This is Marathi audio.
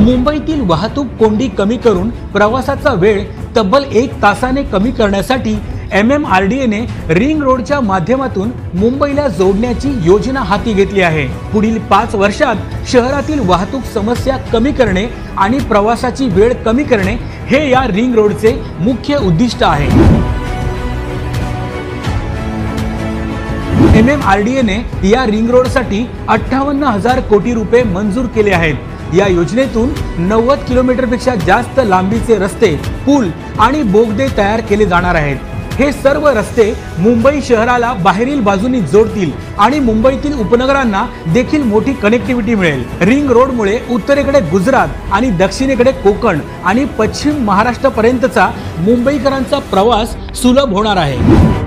मुंबईतील वाहतूक कोंडी कमी करून प्रवासाचा वेळ तब्बल 1 तासाने कमी करण्यासाठी MMRDA ने रिंग रोडच्या माध्यमातून मुंबईला जोडण्याची योजना हाती घेतली आहे। पुढील 5 वर्षात शहरातील वाहतूक समस्या कमी करणे आणि प्रवासाची वेळ कमी करणे हे या रिंग रोडचे मुख्य उद्दिष्ट आहे। MMRDA ने या रिंग रोडसाठी 58,000 कोटी रुपये मंजूर केले आहेत। या योजनेतून 90 किलोमीटरपेक्षा जास्त लांबीचे रस्ते, पूल आणि बोगदे तयार केले जाणार आहेत। हे सर्व रस्ते मुंबई शहराला बाहेरील बाजूनी जोडतील आणि मुंबईतील उपनगरांना देखील मोठी कनेक्टिव्हिटी मिळेल। रिंग रोडमुळे उत्तरेकडे गुजरात आणि दक्षिणेकडे कोकण आणि पश्चिम महाराष्ट्रापर्यंतचा मुंबईकरांचा प्रवास सुलभ होणार आहे।